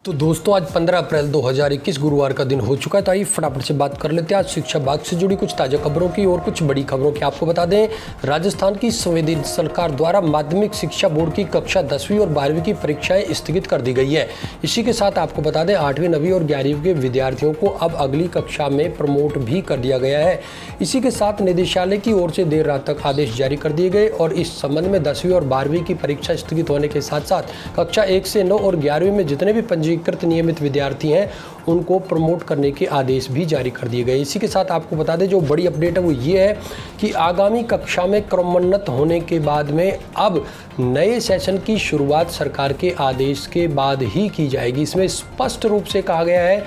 तो दोस्तों आज 15 अप्रैल 2021 गुरुवार का दिन हो चुका है। तो आइए फटाफट से बात कर लेते हैं आज शिक्षा विभाग से जुड़ी कुछ ताज़ा खबरों की और कुछ बड़ी खबरों की। आपको बता दें, राजस्थान की संवेदनशील सरकार द्वारा माध्यमिक शिक्षा बोर्ड की कक्षा 10वीं और 12वीं की परीक्षाएं स्थगित कर दी गई है। इसी के साथ आपको बता दें 8वीं 9वीं और 11वीं के विद्यार्थियों को अब अगली कक्षा में प्रमोट भी कर दिया गया है। इसी के साथ निदेशालय की ओर से देर रात तक आदेश जारी कर दिए गए और इस संबंध में 10वीं और 12वीं की परीक्षा स्थगित होने के साथ साथ कक्षा 1 से 9 और 11वीं में जितने भी पंजीकृत नियमित विद्यार्थी हैं उनको प्रमोट करने के आदेश भी जारी कर दिए गए। इसी के साथ आपको बता दें जो बड़ी अपडेट है वो ये है कि आगामी कक्षा में क्रमोन्नत होने के बाद में अब नए सेशन की शुरुआत सरकार के आदेश के बाद ही की जाएगी। इसमें स्पष्ट रूप से कहा गया है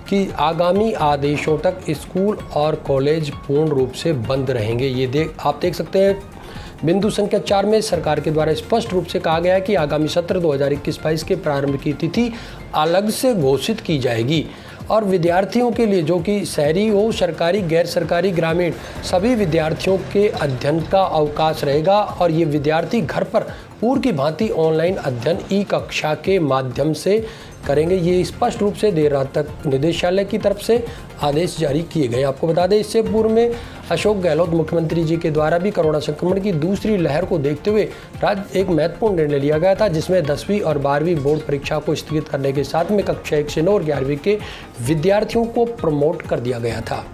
कि आगामी आदेशों तक स्कूल और कॉलेज पूर्ण रूप से बंद रहेंगे। ये आप देख सकते हैं बिंदु संख्या 4 में सरकार के द्वारा स्पष्ट रूप से कहा गया है कि आगामी सत्र 2021-22 के प्रारंभ की तिथि अलग से घोषित की जाएगी और विद्यार्थियों के लिए जो कि शहरी हो, सरकारी, गैर सरकारी, ग्रामीण सभी विद्यार्थियों के अध्ययन का अवकाश रहेगा और ये विद्यार्थी घर पर पूर्व की भांति ऑनलाइन अध्ययन ई कक्षा के माध्यम से करेंगे। ये स्पष्ट रूप से देर रात तक निदेशालय की तरफ से आदेश जारी किए गए। आपको बता दें इससे पूर्व में अशोक गहलोत मुख्यमंत्री जी के द्वारा भी कोरोना संक्रमण की दूसरी लहर को देखते हुए एक महत्वपूर्ण निर्णय लिया गया था जिसमें 10वीं और 12वीं बोर्ड परीक्षा को स्थगित करने के साथ में कक्षा 1 से 9 और 11वीं के विद्यार्थियों को प्रमोट कर दिया गया था।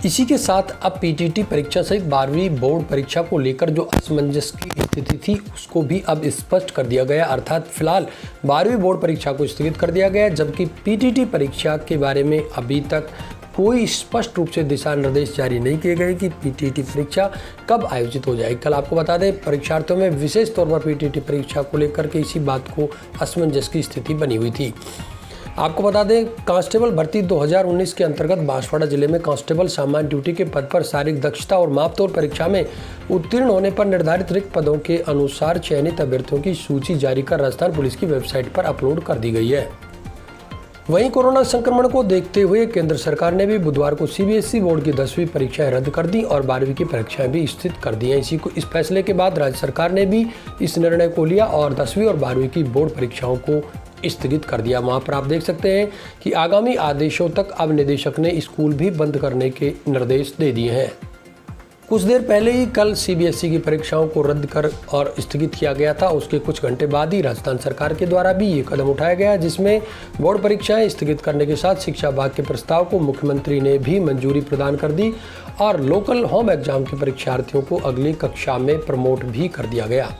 इसी के साथ अब पीटीटी परीक्षा सहित 12वीं बोर्ड परीक्षा को लेकर जो असमंजस की स्थिति थी उसको भी अब स्पष्ट कर दिया गया। अर्थात फिलहाल 12वीं बोर्ड परीक्षा को स्थगित कर दिया गया जबकि पीटीटी परीक्षा के बारे में अभी तक कोई स्पष्ट रूप से दिशा निर्देश जारी नहीं किए गए कि पीटीटी परीक्षा कब आयोजित हो जाएगी। कल आपको बता दें परीक्षार्थियों में विशेष तौर पर पीटीटी परीक्षा को लेकर के इसी बात को असमंजस की स्थिति बनी हुई थी। आपको बता दें कांस्टेबल भर्ती 2019 के अंतर्गत बांसवाड़ा जिले में कांस्टेबल सामान्य ड्यूटी के पद पर शारीरिक दक्षता और मापतोल परीक्षा में उत्तीर्ण होने पर निर्धारित रिक्त पदों के अनुसार चयनित अभ्यर्थियों की सूची जारी कर राजस्थान पुलिस की वेबसाइट पर अपलोड कर दी गई है। वहीं कोरोना संक्रमण को देखते हुए केंद्र सरकार ने भी बुधवार को सीबीएसई बोर्ड की 10वीं परीक्षाएं रद्द कर दी और 12वीं की परीक्षाएं भी स्थगित कर दी हैं। इस फैसले के बाद राज्य सरकार ने भी इस निर्णय को लिया और 10वीं और 12वीं की बोर्ड परीक्षाओं को स्थगित कर दिया। वहां पर आप देख सकते हैं कि आगामी आदेशों तक अब निदेशक ने स्कूल भी बंद करने के निर्देश दे दिए हैं। कुछ देर पहले ही कल सीबीएसई की परीक्षाओं को रद्द कर और स्थगित किया गया था। उसके कुछ घंटे बाद ही राजस्थान सरकार के द्वारा भी ये कदम उठाया गया जिसमें बोर्ड परीक्षाएं स्थगित करने के साथ शिक्षा विभाग के प्रस्ताव को मुख्यमंत्री ने भी मंजूरी प्रदान कर दी और लोकल होम एग्जाम के परीक्षार्थियों को अगली कक्षा में प्रमोट भी कर दिया गया।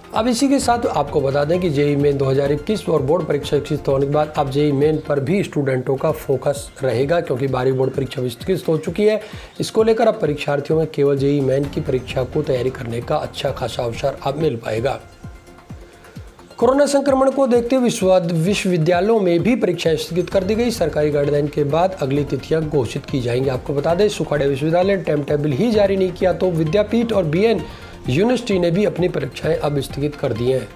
अब इसी के साथ आपको बता दें कि जेईई मेन 2021 और बोर्ड परीक्षा स्थगित होने के बाद अब जेईई मेन पर भी स्टूडेंटों का फोकस रहेगा क्योंकि 12वीं बोर्ड परीक्षा स्थगित हो चुकी है। इसको लेकर अब परीक्षार्थियों में केवल जेईई मेन की परीक्षा को तैयारी करने का अच्छा खासा अवसर अब मिल पाएगा। कोरोना संक्रमण को देखते हुए विश्वविद्यालयों में भी परीक्षाएं स्थगित कर दी गई। सरकारी गाइडलाइन के बाद अगली तिथियां घोषित की जाएंगी। आपको बता दें सुखाड़े विश्वविद्यालय ने टाइम टेबल ही जारी नहीं किया तो विद्यापीठ और बीएन यूनिवर्सिटी ने भी अपनी परीक्षाएं अब स्थगित कर दी हैं।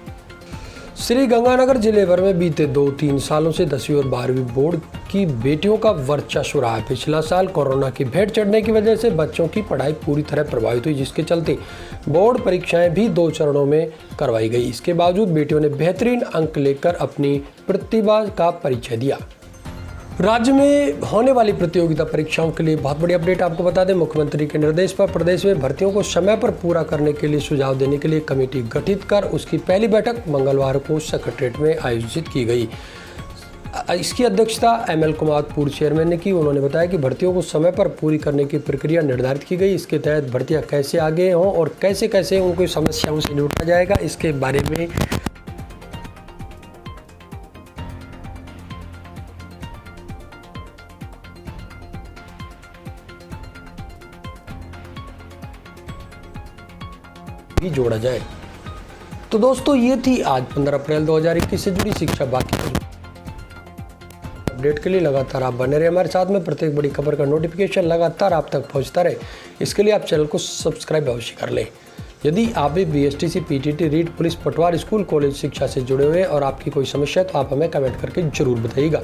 श्री गंगानगर जिले भर में बीते 2-3 सालों से 10वीं और 12वीं बोर्ड की बेटियों का वर्चस्व रहा है। पिछला साल कोरोना की भेंट चढ़ने की वजह से बच्चों की पढ़ाई पूरी तरह प्रभावित हुई जिसके चलते बोर्ड परीक्षाएं भी 2 चरणों में करवाई गई। इसके बावजूद बेटियों ने बेहतरीन अंक लेकर अपनी प्रतिभा का परिचय दिया। राज्य में होने वाली प्रतियोगिता परीक्षाओं के लिए बहुत बड़ी अपडेट आपको बता दें मुख्यमंत्री के निर्देश पर प्रदेश में भर्तियों को समय पर पूरा करने के लिए सुझाव देने के लिए कमेटी गठित कर उसकी पहली बैठक मंगलवार को सेक्रेटरीट में आयोजित की गई। इसकी अध्यक्षता एमएल कुमार पूर्व चेयरमैन ने की। उन्होंने बताया कि भर्तियों को समय पर पूरी करने की प्रक्रिया निर्धारित की गई। इसके तहत भर्तियाँ कैसे आगे हों और कैसे कैसे उनकी समस्याओं से निपटा जाएगा इसके बारे में जोड़ा जाए। तो दोस्तों ये थी आज 15 अप्रैल 2021 से जुड़ी शिक्षा बाकी अपडेट के लिए लगातार आप बने रहे हमारे साथ में। प्रत्येक बड़ी खबर का नोटिफिकेशन लगातार आप तक पहुंचता रहे इसके लिए आप चैनल को सब्सक्राइब अवश्य कर लें। यदि आप भी बीएसटीसी, पीटीटी, रीट, पुलिस, पटवार, स्कूल, कॉलेज शिक्षा से जुड़े हुए हैं और आपकी कोई समस्या तो आप हमें कमेंट करके जरूर बताइएगा।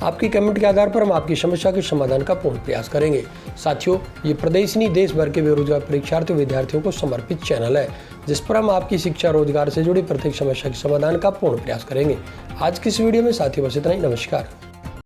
आपकी कमेंट के आधार पर हम आपकी समस्या के समाधान का पूर्ण प्रयास करेंगे। साथियों ये प्रदेश नहीं देश भर के बेरोजगार परीक्षार्थी विद्यार्थियों को समर्पित चैनल है। जिस पर हम आपकी शिक्षा रोजगार से जुड़ी प्रत्येक समस्या के समाधान का पूर्ण प्रयास करेंगे। आज की इस वीडियो में साथियों बस इतना ही। नमस्कार।